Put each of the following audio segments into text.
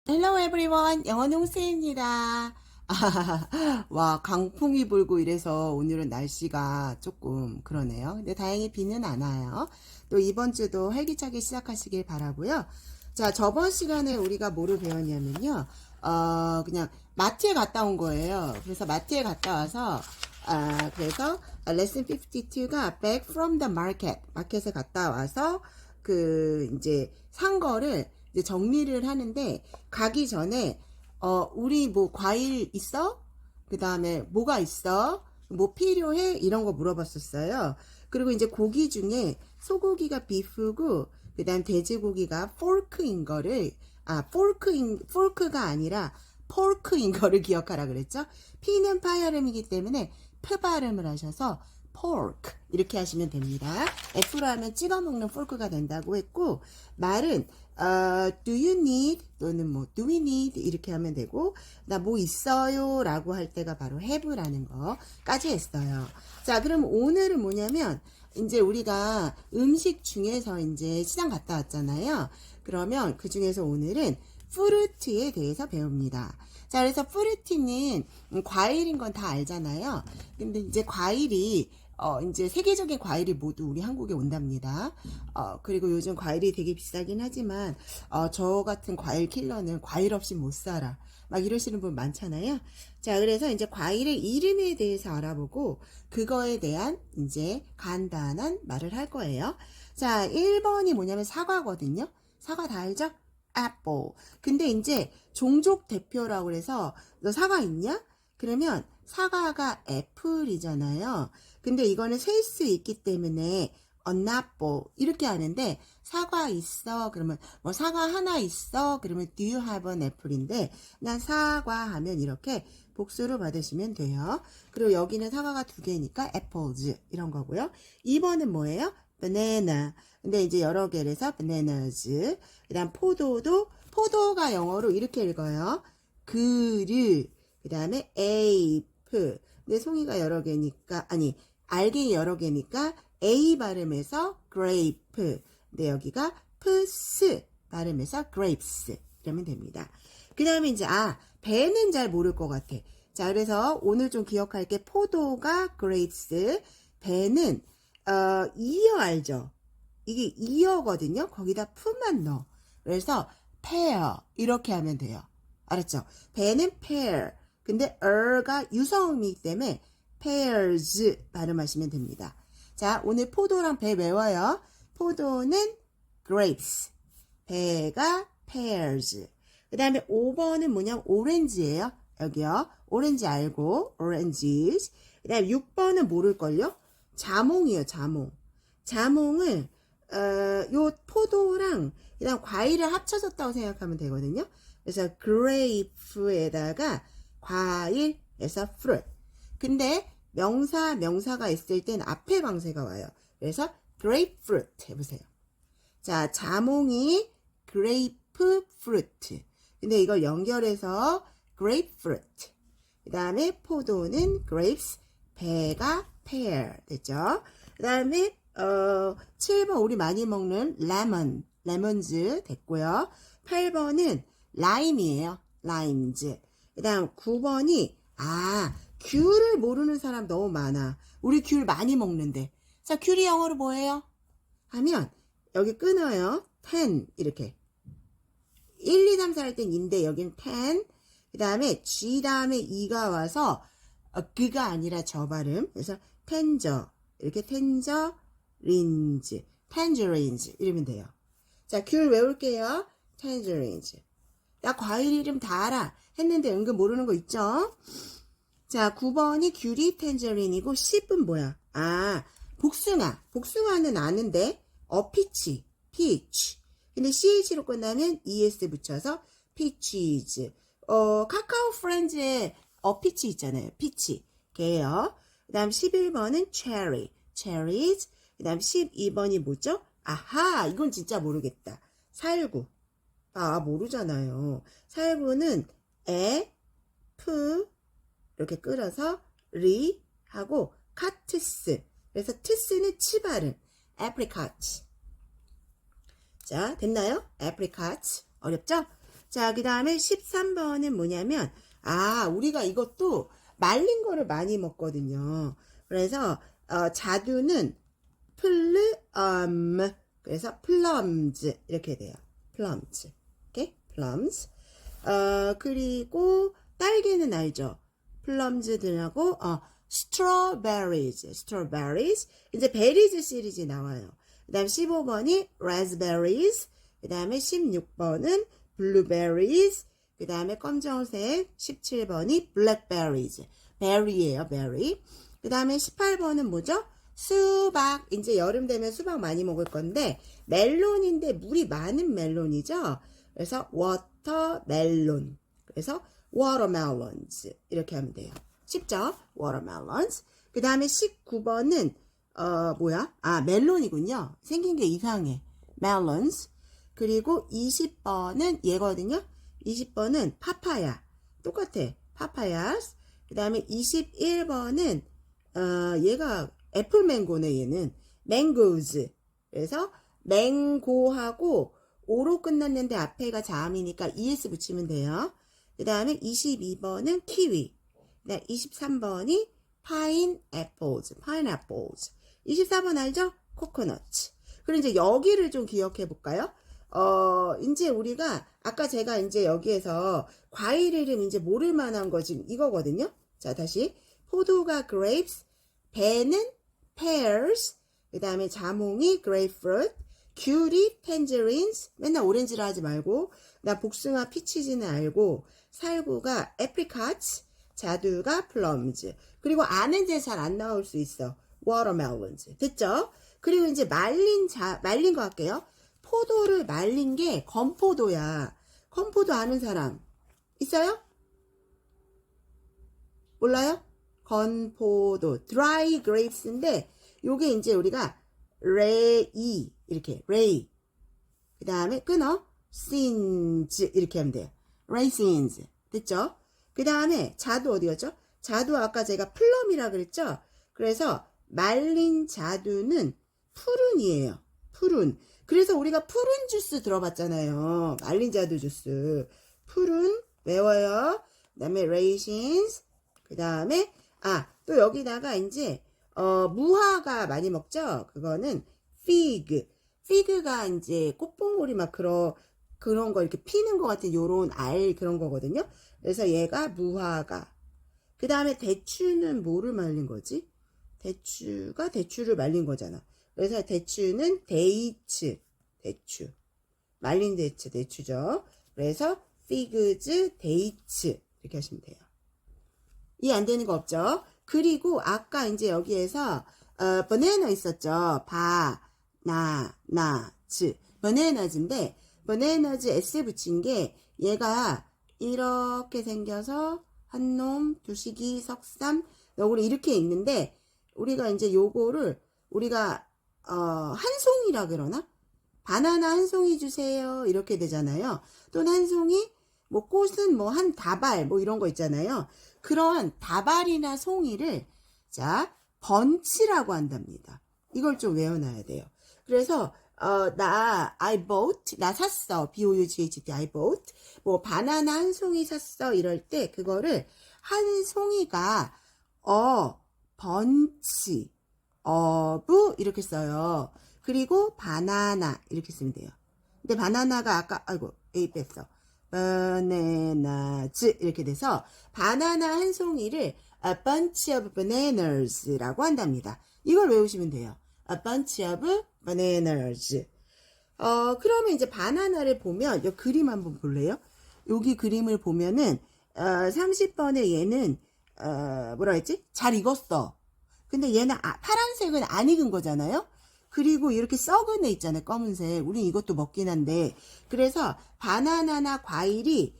Hello everyone. 영어 농쌤입니다. 와, 강풍이 불고 이래서 오늘은 날씨가 조금 그러네요. 근데 다행히 비는 안 와요. 또 이번 주도 활기차게 시작하시길 바라고요. 자, 저번 시간에 우리가 뭐를 배웠냐면요. 그냥 마트에 갔다 온 거예요. 그래서 마트에 갔다 와서 그래서 레슨 52가 back from the market. 마켓에 갔다 와서 이제 산 거를 이제 정리를 하는데 가기 전에 우리 뭐 과일 있어? 그 다음에 뭐가 있어? 뭐 필요해? 이런 거 물어봤었어요. 그리고 이제 고기 중에 소고기가 비프고 그 다음 돼지고기가 포크인 거를 포크가 아니라 포크인 거를 기억하라 그랬죠? P는 파열음이기 때문에 프 발음을 하셔서 pork 이렇게 하시면 됩니다. F로 하면 찍어 먹는 포크가 된다고 했고 말은 do you need 또는 뭐 do we need 이렇게 하면 되고 나 뭐 있어요 라고 할 때가 바로 have라는 거까지 했어요. 자, 그럼 오늘은 뭐냐면 이제 우리가 음식 중에서 이제 시장 갔다 왔잖아요. 그러면 그 중에서 오늘은 fruit에 대해서 배웁니다. 자, 그래서 fruit는 과일인 건 다 알잖아요. 근데 이제 과일이 이제 세계적인 과일이 모두 우리 한국에 온답니다. 그리고 요즘 과일이 되게 비싸긴 하지만, 저 같은 과일 킬러는 과일 없이 못 살아. 막 이러시는 분 많잖아요. 자, 그래서 이제 과일의 이름에 대해서 알아보고, 그거에 대한 이제 간단한 말을 할 거예요. 자, 1번이 뭐냐면 사과거든요. 사과 다 알죠? apple. 근데 이제 종족 대표라고 그래서, 너 사과 있냐? 그러면 사과가 애플이잖아요. 근데 이거는 셀 수 있기 때문에 an apple 이렇게 하는데 사과 있어 그러면 뭐 사과 하나 있어 그러면 do you have an apple인데 난 사과 하면 이렇게 복수로 받으시면 돼요. 그리고 여기는 사과가 두 개니까 apples 이런 거고요. 2번은 뭐예요? banana. 근데 이제 여러 개라서 bananas. 그다음 포도가 영어로 이렇게 읽어요. 그를 그 다음에 ape. 근데 송이가 여러 개니까 알갱이 여러 개니까 A 발음해서 grape. 근데 여기가 푸스 발음해서 grapes. 이러면 됩니다. 그 다음에 이제, 배는 잘 모를 것 같아. 자, 그래서 오늘 좀 기억할 게 포도가 grapes. 배는, 이어 알죠? 이게 이어거든요. 거기다 푸만 넣어. 그래서 pear. 이렇게 하면 돼요. 알았죠? 배는 pear. 근데 er가 유성음이기 때문에 pears 발음하시면 됩니다. 자, 오늘 포도랑 배 외워요. 포도는 grapes, 배가 pears. 그 다음에 5번은 뭐냐면 오렌지예요. 여기요. 오렌지 알고 oranges. 그 다음에 6번은 모를걸요. 자몽이에요. 자몽. 자몽을 요 포도랑 그다음 과일을 합쳐졌다고 생각하면 되거든요. 그래서 grape에다가 과일에서 fruit. 근데 명사가 있을 땐 앞에 방세가 와요. 그래서 grapefruit 해보세요. 자, 자몽이 grapefruit. 근데 이걸 연결해서 grapefruit. 그 다음에 포도는 grapes, 배가 pear 됐죠? 그 다음에 7번 우리 많이 먹는 lemons 됐고요. 8번은 lime이에요. limes. 그 다음 9번이 귤을 모르는 사람 너무 많아. 우리 귤 많이 먹는데. 자, 귤이 영어로 뭐예요? 하면 여기 끊어요. 10 이렇게 1, 2, 3, 4 할 땐 인데 여기는 10. 그 다음에 G 다음에 E가 와서 그가 아니라 저 발음. 그래서 텐저 이렇게 tangerines 이러면 돼요. 자, 귤 외울게요. tangerines. 나 과일 이름 다 알아 했는데 은근 모르는 거 있죠? 자, 9번이 귤이 텐저린이고 10은 뭐야? 복숭아. 복숭아는 아는데 peach. 근데 ch로 끝나면 es 붙여서 peaches. 카카오 프렌즈에 peach 있잖아요. peach. 걔요. 그 다음 11번은 cherries. 그 다음 12번이 뭐죠? 이건 진짜 모르겠다. 살구. 모르잖아요. 살구는 이렇게 끌어서 리 하고 카트스. 그래서 트스는 치 발음. apricot. 자, 됐나요? apricot. 어렵죠? 자, 그 다음에 13번은 뭐냐면, 우리가 이것도 말린 거를 많이 먹거든요. 그래서, 자두는 그래서 plums 이렇게 돼요. plums. 오케이? plums. 그리고 딸기는 알죠? plums들하고 strawberries. 이제 berries 시리즈 나와요. 그 다음 15번이 raspberries. 그 다음에 16번은 blueberries. 그 다음에 검정색 17번이 blackberries. berry예요, berry. 그 다음에 18번은 뭐죠? 수박. 이제 여름 되면 수박 많이 먹을 건데 멜론인데 물이 많은 멜론이죠. 그래서 watermelon. 그래서 watermelons 이렇게 하면 돼요. 쉽죠? watermelons. 그 다음에 19번은 멜론이군요. 생긴 게 이상해. melons. 그리고 20번은 얘거든요. 20번은 파파야. 똑같아. papayas. 그 다음에 21번은 얘가 애플맹고네. 얘는 mangoes. 그래서 맹고하고 오로 끝났는데 앞에가 자음이니까 es 붙이면 돼요. 그 다음에 22번은 키위. 23번이 pineapples. 24번 알죠? coconuts. 그리고 이제 여기를 좀 기억해 볼까요? 이제 우리가 아까 제가 이제 여기에서 과일 이름 이제 모를 만한 거 지금 이거거든요. 자, 다시. 포도가 grapes, 배는 pears, 그 다음에 자몽이 grapefruit, 귤이 tangerines, 맨날 오렌지라 하지 말고, 나 복숭아 피치지는 알고, 살구가 apricots, 자두가 plums, 그리고 아는 데 잘 안 나올 수 있어. watermelons. 됐죠? 그리고 이제 말린 거 할게요. 포도를 말린 게 건포도야. 건포도 아는 사람 있어요? 몰라요? 건포도 dry grapes인데 요게 이제 우리가 레이 이렇게 레이 그 다음에 끊어 sins 이렇게 하면 돼요. raisins. 됐죠? 그 다음에 자두 어디였죠? 자두 아까 제가 플럼이라 그랬죠? 그래서 말린 자두는 푸른이에요. 푸른. 그래서 우리가 푸른 주스 들어봤잖아요. 말린 자두 주스. 푸른 외워요. 그 다음에 raisins. 그 다음에 또 여기다가 이제 무화과 많이 먹죠? 그거는 fig. fig가 이제 꽃봉오리 막 그런 거 이렇게 피는 것 같은 요런 알 그런 거거든요. 그래서 얘가 무화과. 그 다음에 대추는 뭐를 말린 거지? 대추가 대추를 말린 거잖아. 그래서 대추는 데이츠. 대추. 말린 대추죠. 그래서 figs, dates 이렇게 하시면 돼요. 이해 안 되는 거 없죠? 그리고 아까 이제 여기에서 banana 있었죠. bananas. bananas s 붙인 게 얘가 이렇게 생겨서 한놈, 두식이, 석삼, 너구리 이렇게 있는데 우리가 이제 요거를 우리가 한 송이라 그러나? 바나나 한 송이 주세요. 이렇게 되잖아요. 또는 한 송이, 뭐 꽃은 뭐 한 다발 뭐 이런 거 있잖아요. 그런 다발이나 송이를 자 번치라고 한답니다. 이걸 좀 외워놔야 돼요. 그래서 나 샀어. B-O-U-G-H-T, I bought. 뭐 바나나 한 송이 샀어. 이럴 때 그거를 한 송이가 번치 of 이렇게 써요. 그리고 바나나 이렇게 쓰면 돼요. 근데 바나나가 아까 A 뺐어. bananas 이렇게 돼서 바나나 한 송이를 a bunch of bananas라고 한답니다. 이걸 외우시면 돼요. a bunch of bananas. 그러면 이제 바나나를 보면 이 그림 한번 볼래요? 여기 그림을 보면은 30번에 얘는 뭐라 했지? 잘 익었어. 근데 얘는 파란색은 안 익은 거잖아요. 그리고 이렇게 썩은 애 있잖아요. 검은색. 우린 이것도 먹긴 한데. 그래서 바나나나 과일이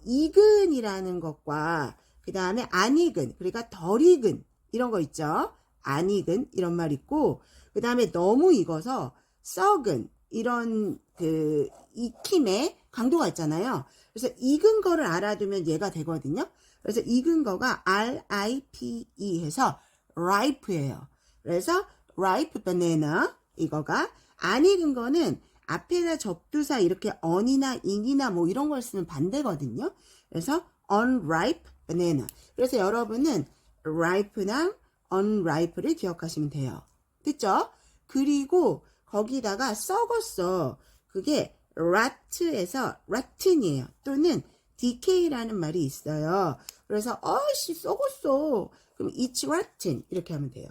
익은이라는 것과 그 다음에 안 익은, 그러니까 덜 익은 이런 거 있죠. 안 익은 이런 말 있고 그 다음에 너무 익어서 썩은 이런 그 익힘의 강도가 있잖아요. 그래서 익은 거를 알아두면 얘가 되거든요. 그래서 익은 거가 R-I-P-E 해서 ripe예요. 그래서 ripe banana 이거가 안 익은 거는 앞에다 접두사 이렇게 on이나 in이나 뭐 이런 걸 쓰면 반대거든요. 그래서 unripe banana. 그래서 여러분은 ripe랑 unripe를 기억하시면 돼요. 됐죠? 그리고 거기다가 썩었어. 그게 rot에서 rotten이에요. 또는 decay라는 말이 있어요. 그래서 씨 썩었어. 그럼 it's rotten 이렇게 하면 돼요.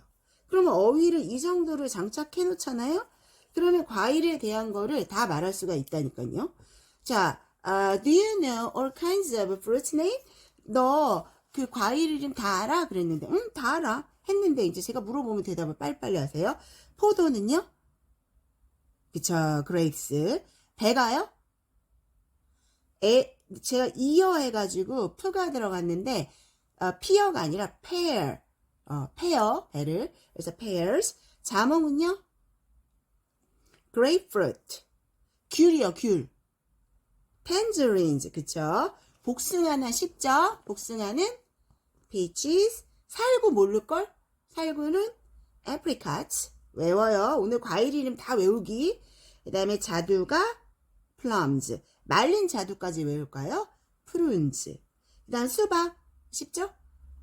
그러면 어휘를 이 정도로 장착해 놓잖아요. 그러면 과일에 대한 거를 다 말할 수가 있다니까요. 자, do you know all kinds of fruit name? 너 그 과일 이름 다 알아? 그랬는데, 다 알아. 했는데 이제 제가 물어보면 대답을 빨리빨리 하세요. 포도는요? 그쵸, grapes. 배가요? 제가 이어 해가지고 프가 들어갔는데 피어가 아니라 pear, pear, 배를. 그래서 pears. 자몽은요? grapefruit. 귤이요, 귤. tangerines, 그쵸? 복숭아는 쉽죠? 복숭아는 peaches. 살구 모를걸? 살구는 apricots. 외워요. 오늘 과일 이름 다 외우기. 그 다음에 자두가 plums. 말린 자두까지 외울까요? prunes. 그 다음 수박. 쉽죠?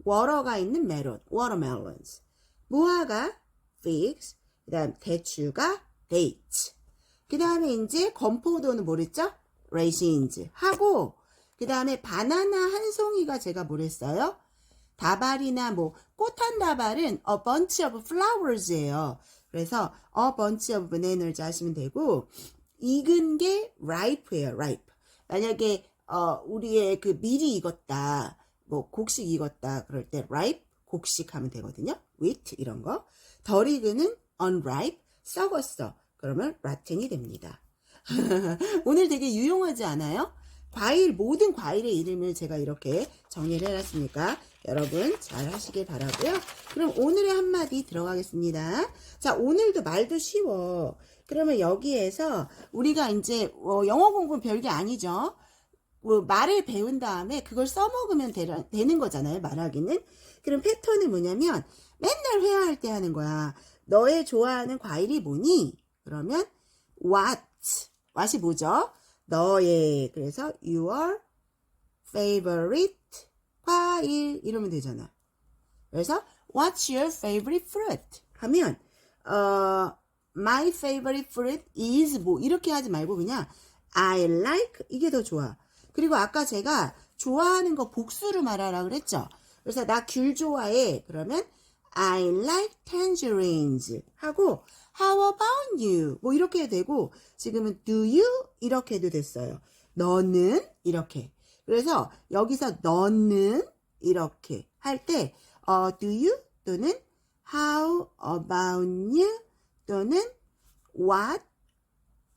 워러가 있는 메론. watermelons. 무화과 figs. 그 다음 대추가 dates. 그 다음에 이제 건포도는 뭐랬죠? raisins. 하고 그 다음에 바나나 한 송이가 제가 뭐랬어요? 다발이나 뭐 꽃 한 다발은 a bunch of flowers예요. 그래서 a bunch of bananas 하시면 되고 익은 게 ripe예요. ripe. 만약에 우리의 그 미리 익었다, 뭐 곡식 익었다 그럴 때 ripe 곡식 하면 되거든요. wheat 이런 거. 덜 익은은 unripe 썩었어. 그러면 rotten이 됩니다. 오늘 되게 유용하지 않아요? 과일, 모든 과일의 이름을 제가 이렇게 정리를 해놨으니까 여러분 잘 하시길 바라고요. 그럼 오늘의 한마디 들어가겠습니다. 자, 오늘도 말도 쉬워. 그러면 여기에서 우리가 이제 영어 공부는 별게 아니죠. 말을 배운 다음에 그걸 써먹으면 되는 거잖아요. 말하기는. 그럼 패턴은 뭐냐면 맨날 회화할 때 하는 거야. 너의 좋아하는 과일이 뭐니? 그러면 what이 뭐죠? 너의. 그래서 your favorite 과일 이러면 되잖아. 그래서 what's your favorite fruit? 하면 my favorite fruit is 뭐 이렇게 하지 말고 그냥 I like 이게 더 좋아. 그리고 아까 제가 좋아하는 거 복수로 말하라 그랬죠. 그래서 나 귤 좋아해. 그러면 I like tangerines 하고 how about you? 뭐 이렇게 해도 되고 지금은 do you? 이렇게 해도 됐어요. 너는 이렇게. 그래서 여기서 너는 이렇게 할 때 do you? 또는 how about you? 또는 what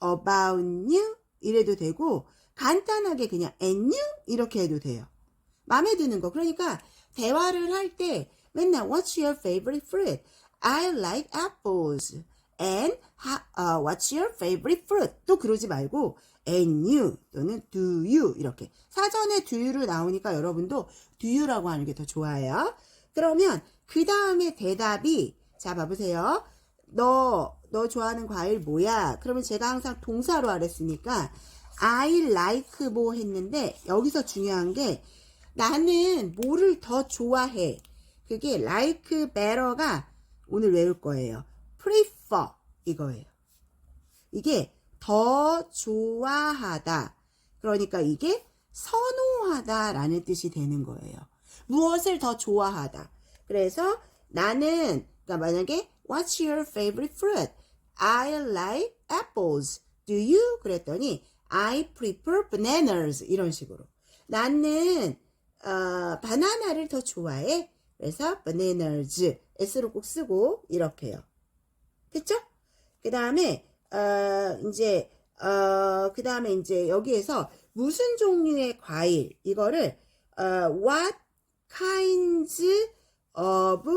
about you? 이래도 되고 간단하게 그냥 and you? 이렇게 해도 돼요. 마음에 드는 거. 그러니까 대화를 할 때 맨날 what's your favorite fruit? I like apples. And what's your favorite fruit? 또 그러지 말고 and you 또는 do you 이렇게 사전에 do you로 나오니까 여러분도 do you라고 하는 게 더 좋아요. 그러면 그 다음에 대답이 자 봐보세요. 너 좋아하는 과일 뭐야? 그러면 제가 항상 동사로 하랬으니까 I like 뭐 했는데 여기서 중요한 게 나는 뭐를 더 좋아해. 그게 like better가 오늘 외울 거예요. prefer 이거예요. 이게 더 좋아하다. 그러니까 이게 선호하다 라는 뜻이 되는 거예요. 무엇을 더 좋아하다. 그래서 나는 그러니까 만약에 what's your favorite fruit? I like apples. Do you? 그랬더니 I prefer bananas 이런 식으로. 나는 바나나를 더 좋아해. 그래서 bananas S로 꼭 쓰고 이렇게요. 됐죠? 그 다음에 그 다음에 이제 여기에서 무슨 종류의 과일 이거를 what kinds of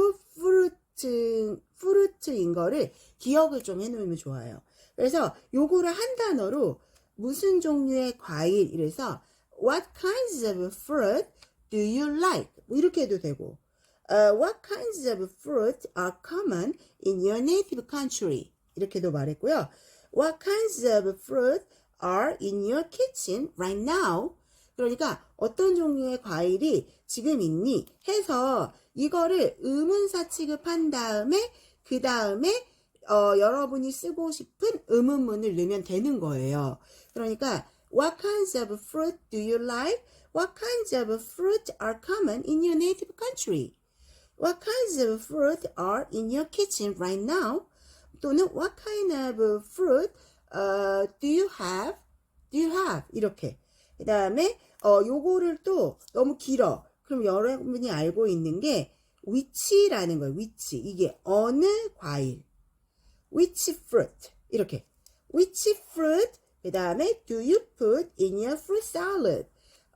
fruit인 거를 기억을 좀 해놓으면 좋아요. 그래서 요거를 한 단어로 무슨 종류의 과일 이래서 what kinds of fruit do you like? 뭐 이렇게 해도 되고 what kinds of fruit are common in your native country? 이렇게도 말했고요. What kinds of fruit are in your kitchen right now? 그러니까 어떤 종류의 과일이 지금 있니? 해서 이거를 의문사 취급한 다음에 그 다음에 여러분이 쓰고 싶은 의문문을 넣으면 되는 거예요. 그러니까 What kinds of fruit do you like? What kinds of fruit are common in your native country? What kinds of fruit are in your kitchen right now? 또는 What kind of fruit do you have? Do you have? 이렇게. 그 다음에 요거를 또 너무 길어. 그럼 여러분이 알고 있는 게 which라는 거예요. which. 이게 어느 과일. which fruit. 이렇게. which fruit. 그 다음에 do you put in your fruit salad?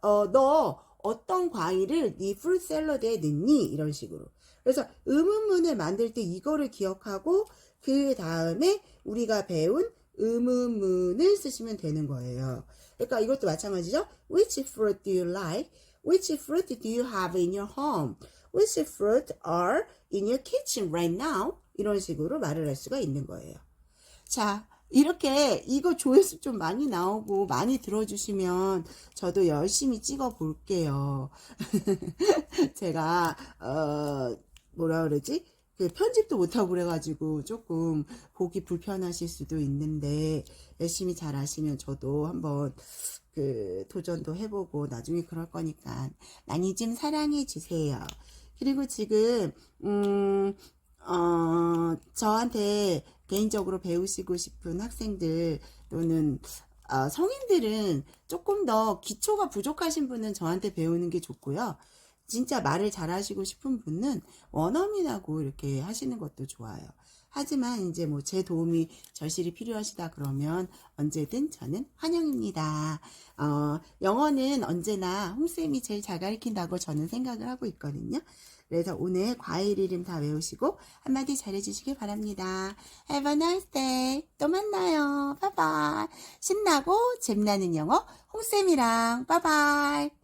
너 어떤 과일을 네 프루트 샐러드에 넣니? 이런 식으로. 그래서 의문문을 만들 때 이거를 기억하고 그 다음에 우리가 배운 의문문을 쓰시면 되는 거예요. 그러니까 이것도 마찬가지죠. Which fruit do you like? Which fruit do you have in your home? Which fruit are in your kitchen right now? 이런 식으로 말을 할 수가 있는 거예요. 자, 이렇게 이거 조회수 좀 많이 나오고 많이 들어주시면 저도 열심히 찍어 볼게요. 제가 뭐라 그러지? 그 편집도 못하고 그래가지고 조금 보기 불편하실 수도 있는데 열심히 잘 하시면 저도 한번 그 도전도 해보고 나중에 그럴 거니까 많이 좀 사랑해 주세요. 그리고 지금 저한테 개인적으로 배우시고 싶은 학생들 또는 성인들은 조금 더 기초가 부족하신 분은 저한테 배우는 게 좋고요. 진짜 말을 잘하시고 싶은 분은 원어민하고 이렇게 하시는 것도 좋아요. 하지만 이제 뭐 제 도움이 절실히 필요하시다 그러면 언제든 저는 환영입니다. 영어는 언제나 홍쌤이 제일 잘 가르친다고 저는 생각을 하고 있거든요. 그래서 오늘 과일 이름 다 외우시고 한마디 잘해주시길 바랍니다. Have a nice day. 또 만나요. 바이바이. 신나고 잼나는 영어 홍쌤이랑 바이바이.